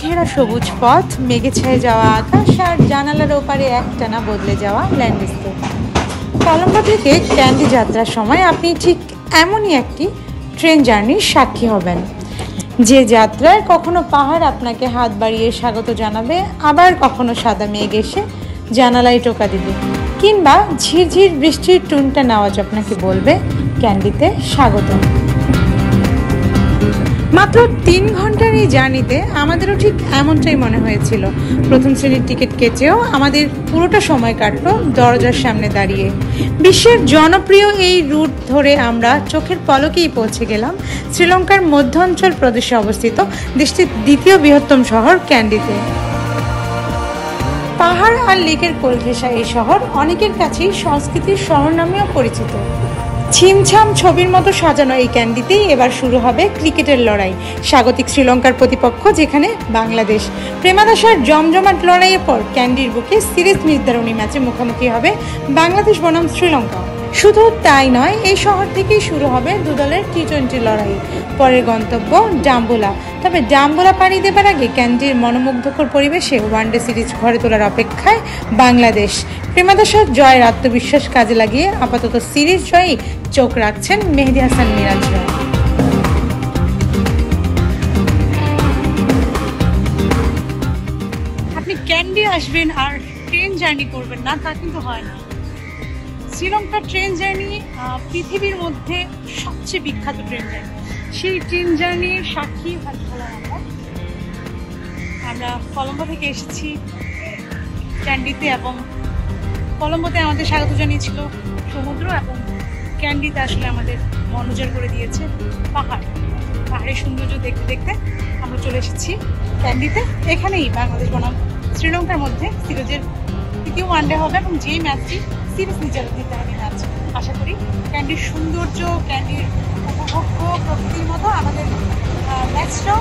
ঘেরা সবুজ পথ, মেঘে ছেয়ে যাওয়া আকাশ আর জানালার ওপারে একটানা বদলে যাওয়া ল্যান্ডস্কেপ। কলম্বো থেকে ক্যান্ডি যাত্রার সময় আপনি ঠিক এমনই একটি ট্রেন জার্নির সাক্ষী হবেন, যে যাত্রায় কখনো পাহাড় আপনাকে হাত বাড়িয়ে স্বাগত জানাবে, আবার কখনো সাদা মেঘ এসে জানালায় টোকা দিবে, কিংবা ঝিরঝির বৃষ্টির টুনটান আওয়াজ আপনাকে বলবে ক্যান্ডিতে স্বাগতম। মাত্র 3 ঘন্টার এই জার্নিতে আমাদেরও ঠিক এমনটাই মনে হয়েছিল। প্রথম শ্রেণীর টিকিট কেটেও আমাদের পুরোটা সময় কাটলো দরজার সামনে দাঁড়িয়ে। বিশ্বের জনপ্রিয় এই রুট ধরে আমরা চোখের পলকেই পৌঁছে গেলাম শ্রীলঙ্কার মধ্যাঞ্চল প্রদেশে অবস্থিত দেশটির দ্বিতীয় বৃহত্তম শহর ক্যান্ডিতে। পাহাড় আর লেকের কোল ঘেঁষা এই শহর অনেকের কাছেই সংস্কৃতির শহর নামেও পরিচিত। ছিমছাম ছবির মতো সাজানো এই ক্যান্ডিতেই এবার শুরু হবে ক্রিকেটের লড়াই। স্বাগতিক শ্রীলঙ্কার প্রতিপক্ষ যেখানে বাংলাদেশ। প্রেমাদাসার জমজমাট লড়াইয়ের পর ক্যান্ডির বুকে সিরিজ নির্ধারণী ম্যাচে মুখোমুখি হবে বাংলাদেশ বনাম শ্রীলঙ্কা। শুধু তাই নয়, এই শহর থেকেই শুরু হবে দুদলের টি-20 লড়াই। পরের গন্তব্য ডাম্বুলা। তবে ডাম্বুলা পাড়ি দেবার আগে ক্যান্ডির মনোমুগ্ধকর পরিবেশে ওয়ানডে সিরিজ ঘরে তোলার অপেক্ষায় বাংলাদেশ। প্রেমাদাসার জয়ের আত্মবিশ্বাস কাজে লাগিয়ে আপাতত সিরিজ জয়ই চোখ রাখছেন মেহেদী হাসান মিরাজরা। আপনি ক্যান্ডি আসবেন আর ট্রেন জার্নি করবেন না, তা কিন্তু হয় না। শ্রীলঙ্কার ট্রেন জার্নি পৃথিবীর মধ্যে সবচেয়ে বিখ্যাত ট্রেন জার্নি। সেই ট্রেন জার্নির সাক্ষী হলাম আমরা কলম্বো থেকে এসেছি ক্যান্ডিতে, এবং কলম্বোতে আমাদের স্বাগত জানিয়েছিল সমুদ্র, এবং ক্যান্ডিতে আসলে আমাদের মনোজর করে দিয়েছে পাহাড়ের সৌন্দর্য দেখতে দেখতে আমরা চলে এসেছি ক্যান্ডিতে। এখানেই বাংলাদেশ বনাম শ্রীলঙ্কার মধ্যে সিরিজের তৃতীয় ওয়ানডে হবে, এবং যেই ম্যাচটি সিরিজ নির্ধারণী ম্যাচ। আশা করি ক্যান্ডির সৌন্দর্য, ক্যান্ডির উপভোগ্য প্রকৃতির মতো আমাদের ম্যাচটাও